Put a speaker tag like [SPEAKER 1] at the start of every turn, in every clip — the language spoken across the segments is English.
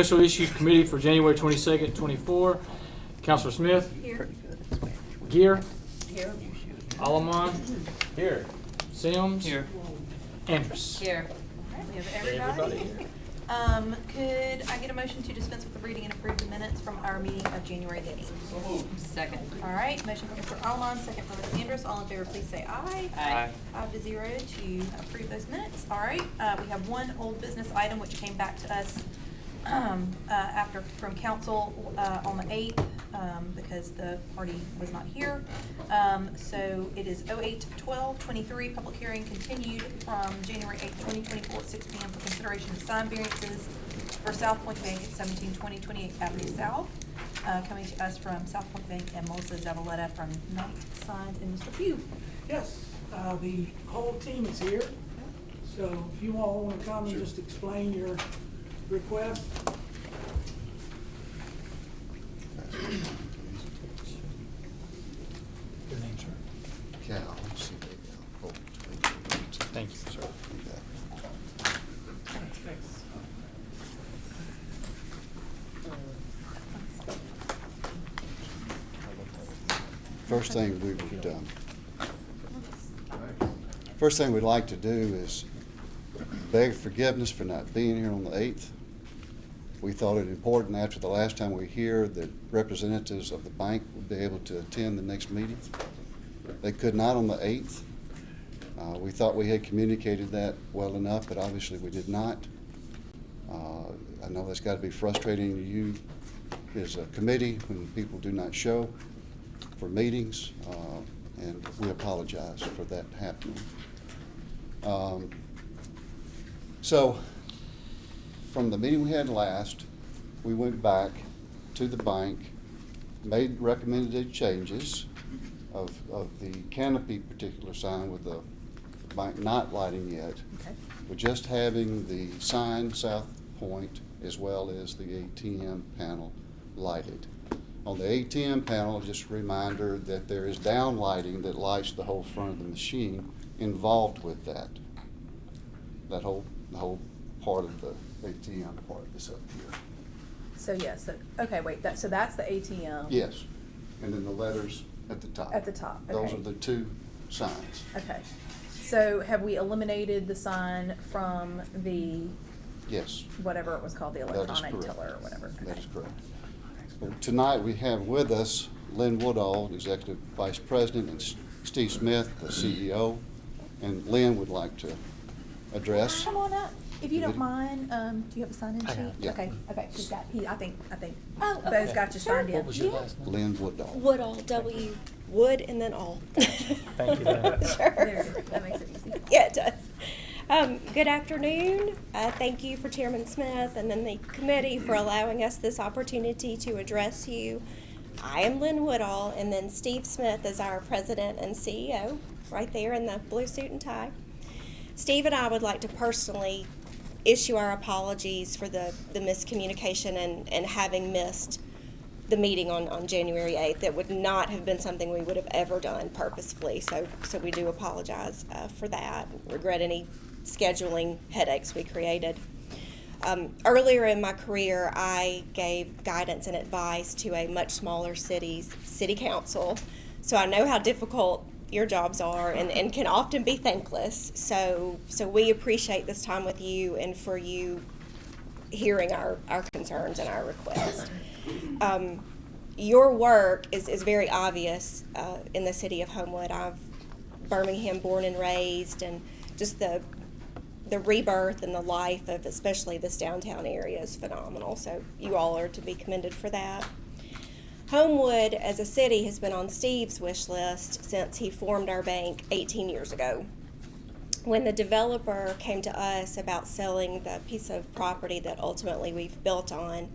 [SPEAKER 1] Special Issues Committee for January 22nd, 24. Counselor Smith.
[SPEAKER 2] Here.
[SPEAKER 1] Gear.
[SPEAKER 2] Here.
[SPEAKER 1] Alamon. Here. Sims.
[SPEAKER 3] Here.
[SPEAKER 1] Andrus.
[SPEAKER 2] Here. All right, we have everybody.
[SPEAKER 1] here.
[SPEAKER 2] Could I get a motion to dispense with the reading and approve the minutes from our meeting of January the 8th?
[SPEAKER 3] Second.
[SPEAKER 2] All right, motion from Mr. Alamon, second from Ms. Andrus. All in favor, please say aye.
[SPEAKER 3] Aye.
[SPEAKER 2] 5-0 to approve those minutes. All right, we have one old business item which came back to us from council on the 8th because the party was not here. So it is 08/12/23, public hearing continued from January 8th, 2024 at 6 p.m. for consideration of sign variances for SouthPoint Bank at 1720 28th Avenue South. Coming to us from SouthPoint Bank and Melissa Zavaleta from Night Signs and Mr. Pugh.
[SPEAKER 4] Yes, the whole team is here, so if you all want to come and just explain your request.
[SPEAKER 1] Your name, sir.
[SPEAKER 5] Cal, let's see, oh,
[SPEAKER 1] Thank you, sir.
[SPEAKER 5] First thing we would, first thing we'd like to do is beg forgiveness for not being here on the 8th. We thought it important after the last time we were here that representatives of the bank would be able to attend the next meeting. They could not on the 8th. We thought we had communicated that well enough, but obviously we did not. I know that's got to be frustrating to you as a committee when people do not show for meetings, and we apologize for that happening. So from the meeting we had last, we went back to the bank, made recommended changes of the canopy particular sign with the bank not lighting yet,
[SPEAKER 2] Okay.
[SPEAKER 5] but just having the sign South Point as well as the ATM panel lighted. On the ATM panel, just a reminder that there is down lighting that lights the whole front of the machine involved with that. The whole part of the ATM part is up here.
[SPEAKER 6] So yes, okay, wait, so that's the ATM?
[SPEAKER 5] Yes, and then the letters at the top.
[SPEAKER 6] At the top,
[SPEAKER 5] Those
[SPEAKER 6] okay.
[SPEAKER 5] are the two signs.
[SPEAKER 6] Okay, so have we eliminated the sign from the,
[SPEAKER 5] Yes.
[SPEAKER 6] whatever it was called, the
[SPEAKER 5] That is
[SPEAKER 6] electronic
[SPEAKER 5] correct.
[SPEAKER 6] tiller or whatever?
[SPEAKER 5] That
[SPEAKER 6] Okay.
[SPEAKER 5] is correct. Well, tonight we have with us Lynn Woodall, Executive Vice President, and Steve Smith, the CEO. And Lynn would like to address.
[SPEAKER 6] Come on up, if you don't
[SPEAKER 5] Video.
[SPEAKER 6] mind, do you have a sign-in
[SPEAKER 1] I
[SPEAKER 6] sheet?
[SPEAKER 1] have.
[SPEAKER 5] Yeah.
[SPEAKER 6] Okay, I think,
[SPEAKER 2] Oh, okay.
[SPEAKER 6] those got you signed in.
[SPEAKER 1] What was your last name?
[SPEAKER 5] Lynn Woodall.
[SPEAKER 7] Woodall, W, Wood, and then all.
[SPEAKER 1] Thank you very much.
[SPEAKER 7] Sure.
[SPEAKER 6] There, that makes it easy.
[SPEAKER 7] Yeah, it does. Good afternoon. Thank you for Chairman Smith and then the committee for allowing us this opportunity to address you. I am Lynn Woodall, and then Steve Smith is our president and CEO, right there in the blue suit and tie. Steve and I would like to personally issue our apologies for the miscommunication and having missed the meeting on January 8th. It would not have been something we would have ever done purposefully, so we do apologize for that. Regret any scheduling headaches we created. Earlier in my career, I gave guidance and advice to a much smaller city's city council, so I know how difficult your jobs are and can often be thankless. So we appreciate this time with you and for you hearing our concerns and our requests. Your work is very obvious in the city of Homewood. I've Birmingham born and raised, and just the rebirth and the life of especially this downtown area is phenomenal. So you all are to be commended for that. Homewood as a city has been on Steve's wish list since he formed our bank 18 years ago. When the developer came to us about selling the piece of property that ultimately we've built on,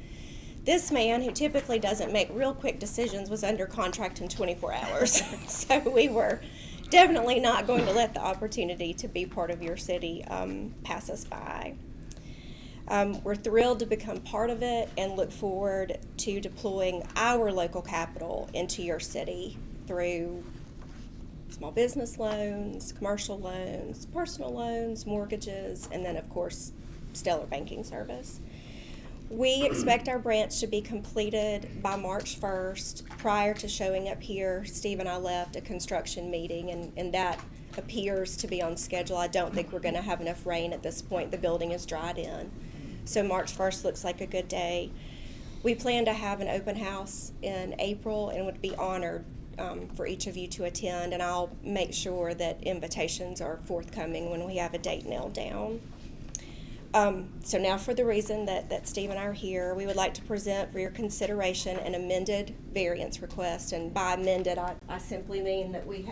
[SPEAKER 7] this man, who typically doesn't make real quick decisions, was under contract in 24 hours. So we were definitely not going to let the opportunity to be part of your city pass us by. We're thrilled to become part of it and look forward to deploying our local capital into your city through small business loans, commercial loans, personal loans, mortgages, and then, of course, stellar banking service. We expect our branch to be completed by March 1st. Prior to showing up here, Steve and I left a construction meeting, and that appears to be on schedule. I don't think we're going to have enough rain at this point. The building is dried in. So March 1st looks like a good day. We plan to have an open house in April and would be honored for each of you to attend, and I'll make sure that invitations are forthcoming when we have a date nailed down. So now for the reason that Steve and I are here, we would like to present for your consideration an amended variance request. And by amended, I simply mean that we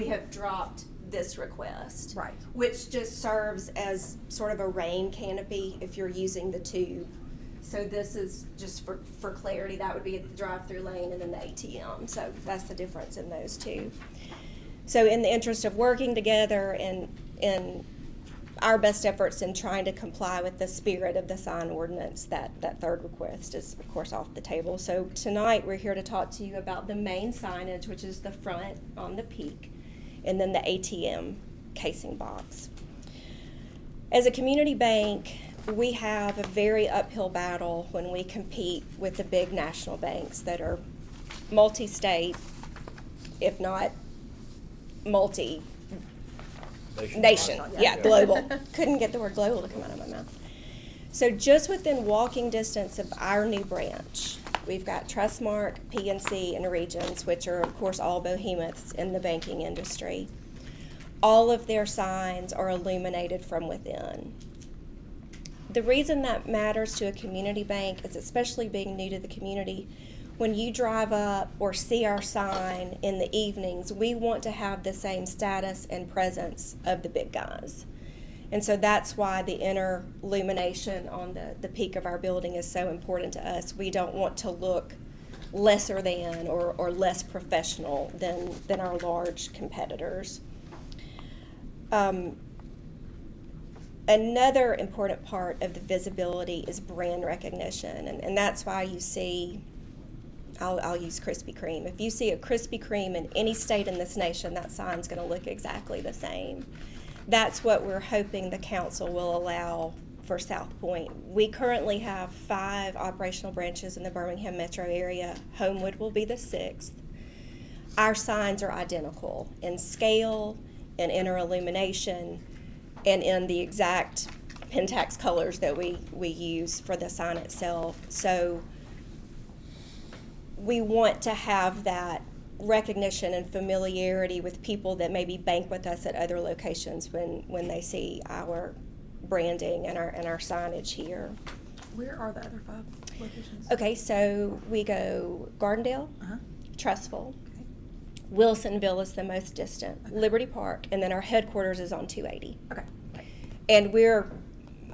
[SPEAKER 7] have dropped this request.
[SPEAKER 6] Right.
[SPEAKER 7] Which just serves as sort of a rain canopy if you're using the tube. So this is just for clarity, that would be at the drive-through lane and then the ATM. So that's the difference in those two. So in the interest of working together and in our best efforts in trying to comply with the spirit of the sign ordinance, that third request is of course off the table. So tonight we're here to talk to you about the main signage, which is the front on the peak, and then the ATM casing box. As a community bank, we have a very uphill battle when we compete with the big national banks that are multi-state, if not multi-nation. Global. Couldn't get the word global to come out of my mouth. So just within walking distance of our new branch, we've got Trustmark, PNC, and Regions, which are, of course, all behemoths in the banking industry. All of their signs are illuminated from within. The reason that matters to a community bank is, especially being new to the community, when you drive up or see our sign in the evenings, we want to have the same status and presence of the big guys. And so that's why the inner illumination on the peak of our building is so important to us. We don't want to look lesser than or less professional than our large competitors. Another important part of the visibility is brand recognition, and that's why you see, I'll use Krispy Kreme. If you see a Krispy Kreme in any state in this nation, that sign's going to look exactly the same. That's what we're hoping the council will allow for SouthPoint. We currently have 5 operational branches in the Birmingham metro area. Homewood will be the 6th. Our signs are identical in scale, in inner illumination, and in the exact Pentax colors that we use for the sign itself. So we want to have that recognition and familiarity with people that maybe bank with us at other locations when they see our branding and our signage here.
[SPEAKER 6] Where are the other 5 locations?
[SPEAKER 7] Okay, so we go Gardendale,
[SPEAKER 6] Uh-huh.
[SPEAKER 7] Trustful,
[SPEAKER 6] Okay.
[SPEAKER 7] Wilsonville is the most distant, Liberty Park, and then our headquarters is on 280.
[SPEAKER 6] Okay.
[SPEAKER 7] And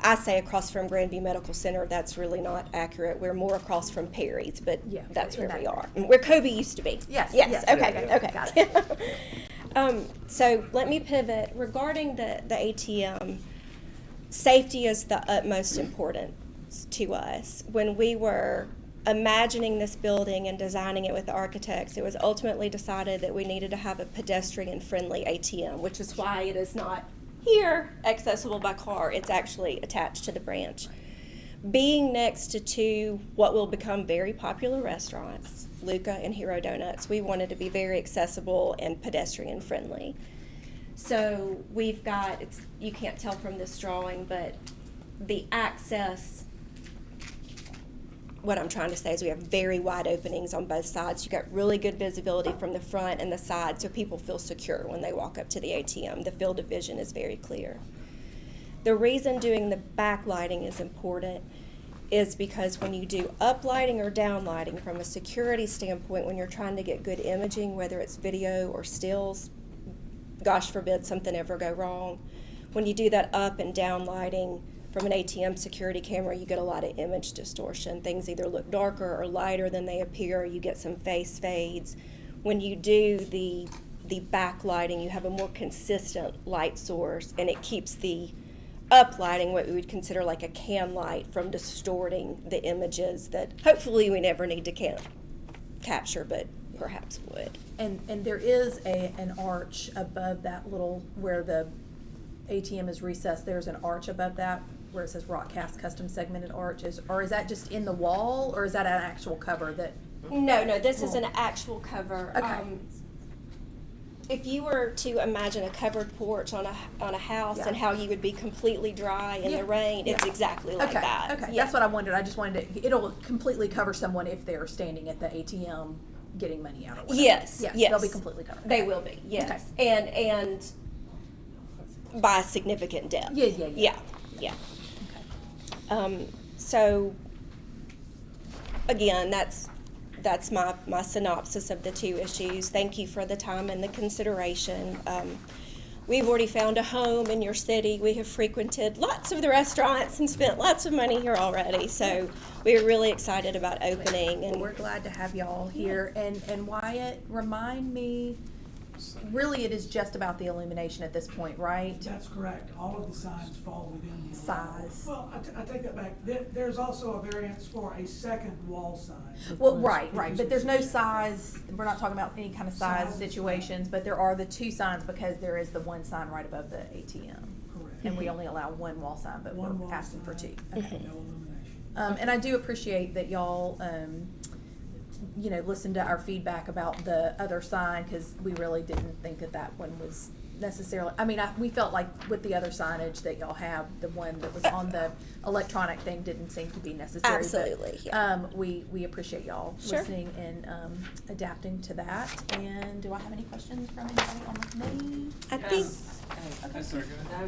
[SPEAKER 7] I say across from Grandview Medical Center, that's really not accurate. We're more across from Perry's, but
[SPEAKER 6] Yeah,
[SPEAKER 7] that's
[SPEAKER 6] in
[SPEAKER 7] where we
[SPEAKER 6] that
[SPEAKER 7] are. Where Kobe used to be.
[SPEAKER 6] Yes,
[SPEAKER 7] Yes,
[SPEAKER 6] yes,
[SPEAKER 7] okay,
[SPEAKER 6] yeah,
[SPEAKER 7] okay.
[SPEAKER 6] got it.
[SPEAKER 7] So let me pivot. Regarding the ATM, safety is the utmost importance to us. When we were imagining this building and designing it with the architects, it was ultimately decided that we needed to have a pedestrian-friendly ATM, which is why it is not here accessible by car. It's actually attached to the branch. Being next to 2 what will become very popular restaurants, Luca and Hero Donuts, we wanted to be very accessible and pedestrian friendly. So we've got, you can't tell from this drawing, but the access, what I'm trying to say is we have very wide openings on both sides. You got really good visibility from the front and the side, so people feel secure when they walk up to the ATM. The field of vision is very clear. The reason doing the backlighting is important is because when you do uplighting or downlighting from a security standpoint, when you're trying to get good imaging, whether it's video or stills, gosh forbid something ever go wrong, when you do that up and down lighting from an ATM security camera, you get a lot of image distortion. Things either look darker or lighter than they appear. You get some face fades. When you do the backlighting, you have a more consistent light source, and it keeps the uplighting, what we would consider like a can light, from distorting the images that hopefully we never need to capture, but perhaps would.
[SPEAKER 6] And there is an arch above that little, where the ATM is recessed, there's an arch above that. where it says rock cast custom segmented arches, or is that just in the wall, or is that an actual cover that?
[SPEAKER 7] No, this is an actual cover.
[SPEAKER 6] Okay.
[SPEAKER 7] If you were to imagine a covered porch on a house
[SPEAKER 6] Yeah.
[SPEAKER 7] and how you would be completely dry in
[SPEAKER 6] Yeah.
[SPEAKER 7] the rain, it's
[SPEAKER 6] Yeah.
[SPEAKER 7] exactly like
[SPEAKER 6] Okay,
[SPEAKER 7] that.
[SPEAKER 6] okay,
[SPEAKER 7] Yeah.
[SPEAKER 6] that's what I wondered, I just wanted to, it'll completely cover someone if they're standing at the ATM getting money out or whatever.
[SPEAKER 7] Yes,
[SPEAKER 6] Yeah,
[SPEAKER 7] yes.
[SPEAKER 6] they'll be completely covered.
[SPEAKER 7] They will be, yes. And by a significant depth.
[SPEAKER 6] Yeah.
[SPEAKER 7] Yeah.
[SPEAKER 6] Okay.
[SPEAKER 7] So, again, that's my synopsis of the two issues. Thank you for the time and the consideration. We've already found a home in your city. We have frequented lots of the restaurants and spent lots of money here already. So we're really excited about opening.
[SPEAKER 6] Well,
[SPEAKER 7] And
[SPEAKER 6] we're glad to have y'all here, and Wyatt, remind me, really it is just about the illumination at this point, right?
[SPEAKER 4] That's correct. All of the signs fall within the
[SPEAKER 6] Size.
[SPEAKER 4] Well, I take that back. There's also a variance for a second wall sign.
[SPEAKER 6] Well, right, but there's no size, we're not talking about any kind of size
[SPEAKER 4] Size.
[SPEAKER 6] situations, but there are the two signs because there is the one sign right above the ATM.
[SPEAKER 4] Correct.
[SPEAKER 6] And we only allow one wall sign, but
[SPEAKER 4] One
[SPEAKER 6] we're
[SPEAKER 4] wall
[SPEAKER 6] asking for two.
[SPEAKER 4] sign,
[SPEAKER 6] Okay.
[SPEAKER 4] No illumination.
[SPEAKER 6] And I do appreciate that y'all, listened to our feedback about the other sign, because we really didn't think that one was necessarily, we felt like with the other signage that y'all have, the one that was on the electronic thing didn't seem to be necessary. but,
[SPEAKER 7] Absolutely, yeah.
[SPEAKER 6] We appreciate y'all
[SPEAKER 7] Sure.
[SPEAKER 6] listening and, adapting to that. And do I have any questions from anybody on the committee?
[SPEAKER 7] I think,
[SPEAKER 3] I was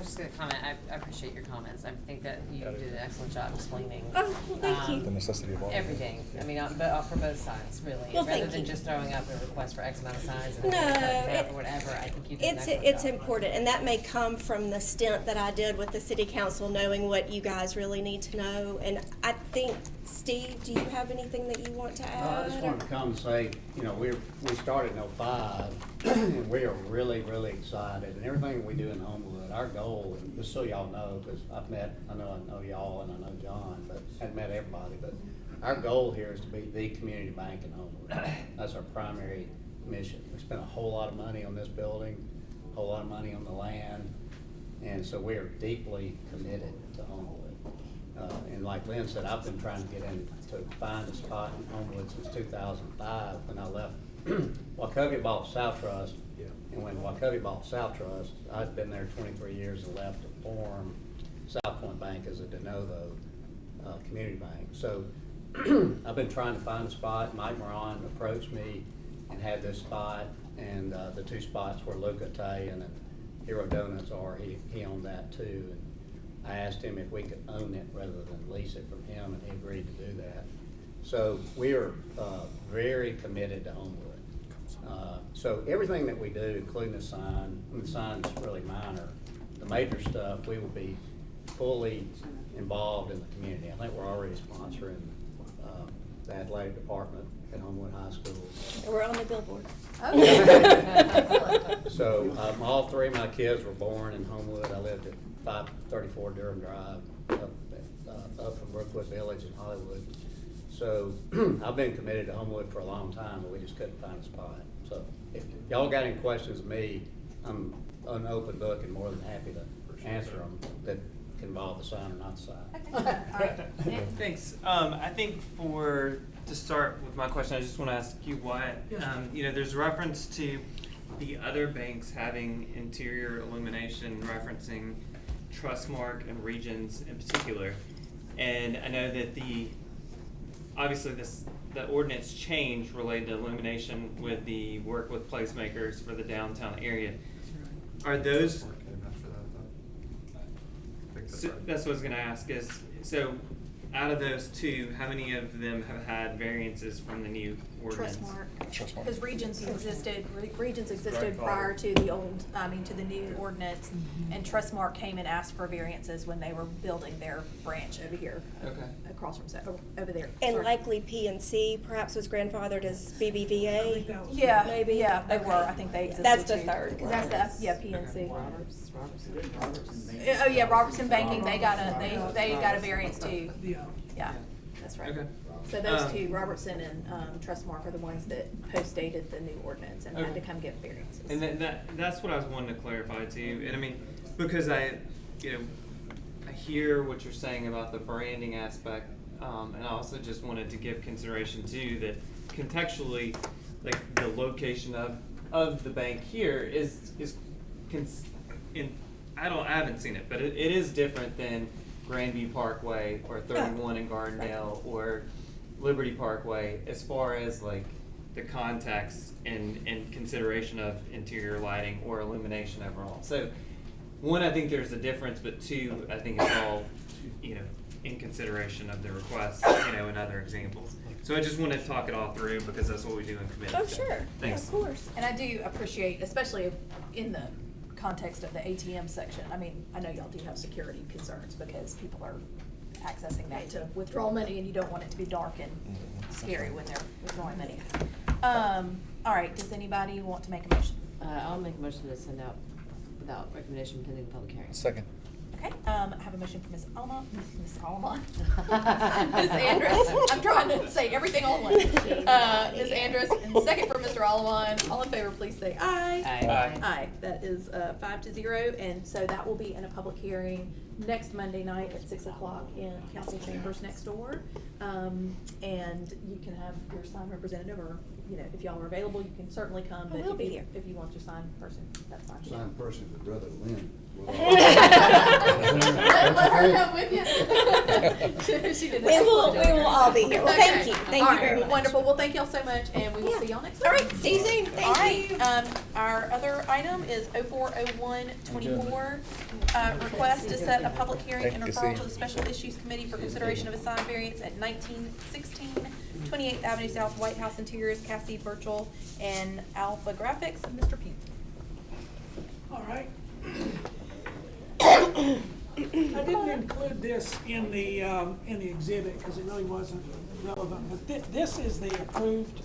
[SPEAKER 3] just gonna comment, I appreciate your comments, I think that you did an excellent job explaining.
[SPEAKER 7] oh, well, thank you.
[SPEAKER 8] The necessity of all.
[SPEAKER 3] Everything, I mean, but for both sides, really,
[SPEAKER 7] Well,
[SPEAKER 3] rather
[SPEAKER 7] thank
[SPEAKER 3] than
[SPEAKER 7] you.
[SPEAKER 3] just throwing up a request for X amount of signs and
[SPEAKER 7] No,
[SPEAKER 3] then cutting it out
[SPEAKER 7] it-
[SPEAKER 3] or whatever, I think you did an
[SPEAKER 7] It's
[SPEAKER 3] excellent
[SPEAKER 7] it's
[SPEAKER 3] job.
[SPEAKER 7] important, and that may come from the stint that I did with the city council, knowing what you guys really need to know. And I think, Steve, do you have anything that you want to add?
[SPEAKER 9] I just wanted to come and say, we started in '05, and we are really, really excited, and everything we do in Homewood, our goal, and just so y'all know, because I know y'all and I know John, but hadn't met everybody, but our goal here is to be the community bank in Homewood. That's our primary mission. We spent a whole lot of money on this building, a whole lot of money on the land, and so we are deeply committed to Homewood. And like Lynn said, I've been trying to get in to find a spot in Homewood since 2005 when I left. Wachovia bought South Trust, and when Wachovia bought South Trust, I'd been there 23 years and left to form SouthPoint Bank as a de novo community bank. So I've been trying to find a spot. Mike Moran approached me and had this spot, and the two spots where Luca Tay and Hero Donuts are, he owned that too. And I asked him if we could own it rather than lease it from him, and he agreed to do that. So we are very committed to Homewood. So everything that we do, including the sign, and the sign's really minor, the major stuff, we will be fully involved in the community. I think we're already sponsoring the athletic department at Homewood High School.
[SPEAKER 7] We're on the billboard.
[SPEAKER 9] So all three of my kids were born in Homewood. I lived at 534 Durham Drive, up from Brookwood Village in Hollywood. So I've been committed to Homewood for a long time, but we just couldn't find a spot. So if y'all got any questions of me, I'm an open book and more than happy to answer them that can involve the sign or not the sign.
[SPEAKER 10] Thanks. I think to start with my question, I just want to ask you why,
[SPEAKER 4] Yes.
[SPEAKER 10] there's reference to the other banks having interior illumination referencing Trustmark and Regions in particular. And I know that obviously the ordinance change related to illumination with the work with placemakers for the downtown area. Are those, so that's what I was gonna ask is, so out of those two, how many of them have had variances from the new ordinance?
[SPEAKER 6] Trustmark, because Regions existed prior to the to the new ordinance, and Trustmark came and asked for variances when they were building their branch over here.
[SPEAKER 10] Okay.
[SPEAKER 6] Across from, over there.
[SPEAKER 7] And
[SPEAKER 6] Sorry.
[SPEAKER 7] likely PNC perhaps was grandfathered as BBVA.
[SPEAKER 6] Yeah,
[SPEAKER 7] Maybe.
[SPEAKER 6] yeah, they
[SPEAKER 7] Okay.
[SPEAKER 6] were, I think they existed
[SPEAKER 7] That's the
[SPEAKER 6] too.
[SPEAKER 7] third.
[SPEAKER 6] 'Cause that's PNC.
[SPEAKER 3] Robertson.
[SPEAKER 6] Oh, yeah, Robertson Banking, they got a variance too.
[SPEAKER 4] Yeah.
[SPEAKER 6] Yeah, that's right.
[SPEAKER 10] Okay.
[SPEAKER 6] So those two, Robertson and Trustmark, are the ones that post-dated the new ordinance and had to
[SPEAKER 10] Okay.
[SPEAKER 6] come get variances.
[SPEAKER 10] And that's what I was wanting to clarify too. And I mean, because I hear what you're saying about the branding aspect, and I also just wanted to give consideration too that contextually, like the location of the bank here is I haven't seen it, but it is different than Grandview Parkway or 31 in Gardendale or Liberty Parkway as far as like the context and consideration of interior lighting or illumination overall. So one, I think there's a difference, but two, I think it's all, in consideration of the request, and other examples. So I just want to talk it all through because that's what we do in committee.
[SPEAKER 6] Oh,
[SPEAKER 10] So,
[SPEAKER 6] sure, yeah,
[SPEAKER 10] Thanks.
[SPEAKER 6] of course.
[SPEAKER 2] And I do appreciate, especially in the context of the ATM section, I mean, I know y'all do have security concerns because people are accessing that to withdraw money and you don't want it to be dark and scary when they're withdrawing money. All right, does anybody want to make a motion?
[SPEAKER 3] I'll make a motion to send out without recommendation pending public hearing.
[SPEAKER 8] Second.
[SPEAKER 2] Okay, I have a motion from Ms. Alma, Ms. Andrus, I'm trying to say everything all in one. Ms. Andrus, and second from Mr. Alman. All in favor, please say aye.
[SPEAKER 3] Aye.
[SPEAKER 2] Aye, that is 5-0, and so that will be in a public hearing next Monday night at 6 o'clock in council chambers next door. And you can have your sign representative, or, if y'all are available, you can certainly come, but
[SPEAKER 6] we'll be here.
[SPEAKER 2] if you want your sign person, that's fine.
[SPEAKER 5] Signed person would rather Lynn.
[SPEAKER 2] Let her come with you. She did
[SPEAKER 7] We will all be here. Well, thank you. Thank
[SPEAKER 2] All
[SPEAKER 7] you very
[SPEAKER 2] right,
[SPEAKER 7] much.
[SPEAKER 2] wonderful. Well, thank y'all so much, and we will
[SPEAKER 7] Yeah.
[SPEAKER 2] see y'all next week.
[SPEAKER 7] All right, see you soon. Thank
[SPEAKER 2] All right,
[SPEAKER 7] you.
[SPEAKER 2] our other item is 040124, request to set a public hearing and
[SPEAKER 8] Thank you,
[SPEAKER 2] referral
[SPEAKER 8] see.
[SPEAKER 2] to the Special Issues Committee for consideration of a sign variance at 1916 28th Avenue South, White House Interiors, Cassie Virtual, and Alpha Graphics. Mr. Pugh.
[SPEAKER 4] All right. I didn't include this in the exhibit because it really wasn't relevant, but this is the approved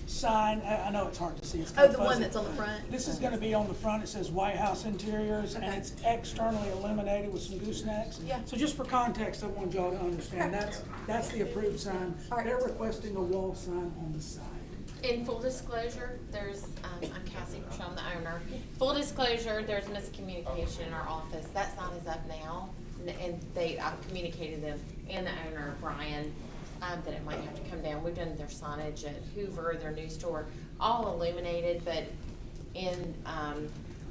[SPEAKER 4] sign. I know it's hard to see. It's
[SPEAKER 2] Oh,
[SPEAKER 4] kind of
[SPEAKER 2] the one
[SPEAKER 4] fuzzy.
[SPEAKER 2] that's on the front?
[SPEAKER 4] This is gonna be on the front. It says White House Interiors, and
[SPEAKER 2] Okay.
[SPEAKER 4] it's externally illuminated with some goosenecks.
[SPEAKER 2] Yeah.
[SPEAKER 4] So just for context, I want y'all to understand, that's the approved sign.
[SPEAKER 2] All right.
[SPEAKER 4] They're requesting a wall sign on the side.
[SPEAKER 11] In full disclosure, there's, I'm Cassie, I'm the owner. Full disclosure, there's miscommunication in our office. That sign is up now, and I've communicated them and the owner, Brian, that it might have to come down. We've done their signage at Hoover, their new store, all illuminated, but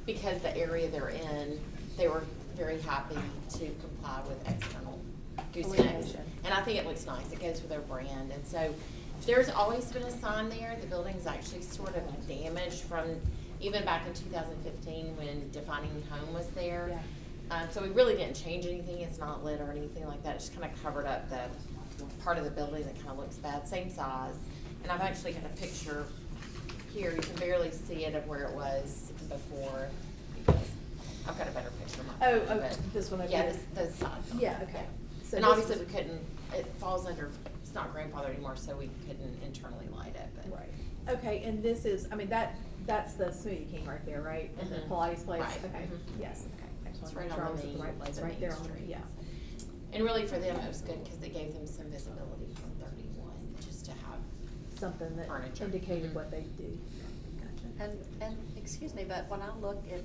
[SPEAKER 11] because the area they're in, they were very happy to comply with external goosenecks.
[SPEAKER 2] Illumination.
[SPEAKER 11] And I think it looks nice. It goes with their brand, and so there's always been a sign there. The building's actually sort of damaged from even back in 2015 when Defining Home was there.
[SPEAKER 2] Yeah.
[SPEAKER 11] So we really didn't change anything. It's not lit or anything like that. It's just kind of covered up the part of the building that kind of looks bad. Same size. And I've actually got a picture here. You can barely see it of where it was before because I've got a better picture of my phone,
[SPEAKER 2] Oh,
[SPEAKER 11] but
[SPEAKER 2] this one over
[SPEAKER 11] yeah,
[SPEAKER 2] here?
[SPEAKER 11] this side.
[SPEAKER 2] Yeah, okay. So
[SPEAKER 11] And
[SPEAKER 2] this
[SPEAKER 11] obviously
[SPEAKER 2] was-
[SPEAKER 11] we couldn't, it falls under, it's not grandfathered anymore, so we couldn't internally light it, but.
[SPEAKER 2] Right, okay, and this is, I mean, that's the Smoothie King right there, right? And the
[SPEAKER 11] Mhm.
[SPEAKER 2] Pilates place?
[SPEAKER 11] Right,
[SPEAKER 2] Okay,
[SPEAKER 11] mhm.
[SPEAKER 2] yes, okay. I just
[SPEAKER 11] It's
[SPEAKER 2] wanted to
[SPEAKER 11] right
[SPEAKER 2] make sure I
[SPEAKER 11] on
[SPEAKER 2] was
[SPEAKER 11] the
[SPEAKER 2] at the
[SPEAKER 11] main,
[SPEAKER 2] right place,
[SPEAKER 11] the
[SPEAKER 2] right
[SPEAKER 11] main
[SPEAKER 2] there on the,
[SPEAKER 11] street.
[SPEAKER 2] yeah.
[SPEAKER 11] And really for them, it was good because it gave them some visibility from 31, just to have.
[SPEAKER 2] Something that
[SPEAKER 11] Furniture.
[SPEAKER 2] indicated
[SPEAKER 11] Mhm.
[SPEAKER 2] what they do. Gotcha.
[SPEAKER 12] And, excuse me, but when I look at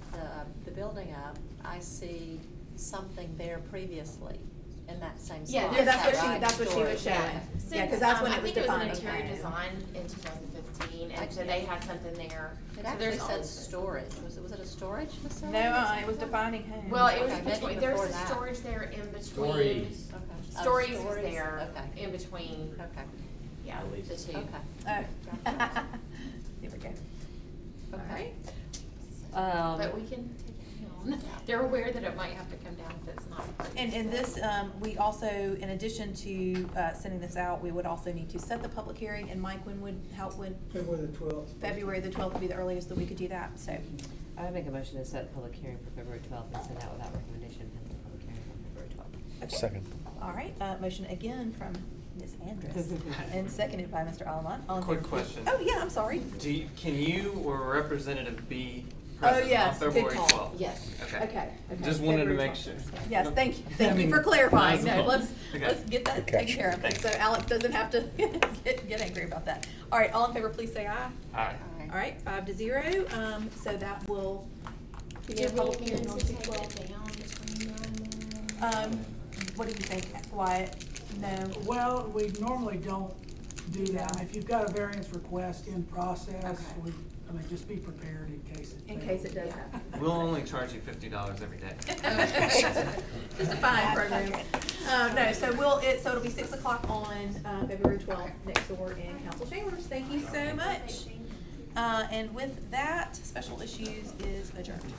[SPEAKER 12] the building up, I see something there previously in that same spot.
[SPEAKER 11] Yeah,
[SPEAKER 2] Yeah, that's
[SPEAKER 11] that
[SPEAKER 2] what she,
[SPEAKER 11] right.
[SPEAKER 2] that's what she was showing.
[SPEAKER 11] Yeah.
[SPEAKER 2] Yeah, cause that's when
[SPEAKER 11] I
[SPEAKER 2] it was
[SPEAKER 11] think it was an
[SPEAKER 2] defined.
[SPEAKER 11] interior
[SPEAKER 2] Okay.
[SPEAKER 11] design in 2015, and so they had something there.
[SPEAKER 12] It
[SPEAKER 11] So
[SPEAKER 12] actually
[SPEAKER 11] there's
[SPEAKER 12] said
[SPEAKER 11] always-
[SPEAKER 12] storage. Was it a storage facility?
[SPEAKER 2] No, it was defining home.
[SPEAKER 11] Well, it was
[SPEAKER 12] Okay, maybe
[SPEAKER 11] between, there's
[SPEAKER 12] before
[SPEAKER 11] a
[SPEAKER 12] that.
[SPEAKER 11] storage there in between.
[SPEAKER 8] Stories.
[SPEAKER 12] Okay. Oh,
[SPEAKER 11] Stories was
[SPEAKER 12] stories?
[SPEAKER 11] there
[SPEAKER 12] Okay.
[SPEAKER 11] in between,
[SPEAKER 12] Okay.
[SPEAKER 11] yeah, the two.
[SPEAKER 12] Okay.
[SPEAKER 2] Oh. There we go.
[SPEAKER 11] Okay.
[SPEAKER 3] Um,
[SPEAKER 11] But we can take it down. They're aware that it might have to come down if it's not.
[SPEAKER 2] And this, we also, in addition to, sending this out, we would also need to set the public hearing, and Mike, when would,
[SPEAKER 4] February the 12th.
[SPEAKER 2] February the 12th would be the earliest that we could do that, so.
[SPEAKER 3] I would make a motion to set public hearing for February 12th and send out without recommendation pending public hearing on February 12th.
[SPEAKER 2] Okay.
[SPEAKER 8] Second.
[SPEAKER 2] All right, motion again from Ms. Andrus, and seconded by Mr. Alman. All in
[SPEAKER 10] Quick
[SPEAKER 2] favor, please-
[SPEAKER 10] question.
[SPEAKER 2] Oh, yeah, I'm sorry.
[SPEAKER 10] Can you or a representative be
[SPEAKER 2] Oh,
[SPEAKER 10] present on
[SPEAKER 2] yes, good
[SPEAKER 10] February
[SPEAKER 2] call.
[SPEAKER 10] 12th?
[SPEAKER 11] Yes.
[SPEAKER 2] Okay.
[SPEAKER 10] Just wanted to
[SPEAKER 2] February
[SPEAKER 10] make
[SPEAKER 2] 12th.
[SPEAKER 10] sure.
[SPEAKER 2] Yes, thank you
[SPEAKER 10] I mean,
[SPEAKER 2] for clarifying.
[SPEAKER 10] might
[SPEAKER 2] No,
[SPEAKER 10] as well.
[SPEAKER 2] let's
[SPEAKER 10] Okay.
[SPEAKER 2] get that
[SPEAKER 8] Good
[SPEAKER 2] taken
[SPEAKER 8] catch.
[SPEAKER 2] care of,
[SPEAKER 10] Thanks.
[SPEAKER 2] so Alex doesn't have to get angry about that. All right, all in favor, please say aye.
[SPEAKER 10] Aye.
[SPEAKER 2] All right, 5-0, so that will
[SPEAKER 11] Do
[SPEAKER 2] be a
[SPEAKER 11] we
[SPEAKER 2] public
[SPEAKER 11] need
[SPEAKER 2] hearing
[SPEAKER 11] to
[SPEAKER 2] on
[SPEAKER 11] take
[SPEAKER 2] 2/12.
[SPEAKER 11] it down between now and then?
[SPEAKER 2] what do you think, Wyatt? No?
[SPEAKER 4] Well, we normally don't do that. I mean, if you've got a variance request in process,
[SPEAKER 2] Okay.
[SPEAKER 4] just be prepared in case it
[SPEAKER 6] In
[SPEAKER 4] fails.
[SPEAKER 6] case it does happen.
[SPEAKER 10] We'll only charge you $50 every day.
[SPEAKER 2] Just a fine program. No, so it'll be 6 o'clock on, February 12th, next door in council chambers. Thank you so much. And with that, special issues is adjourned.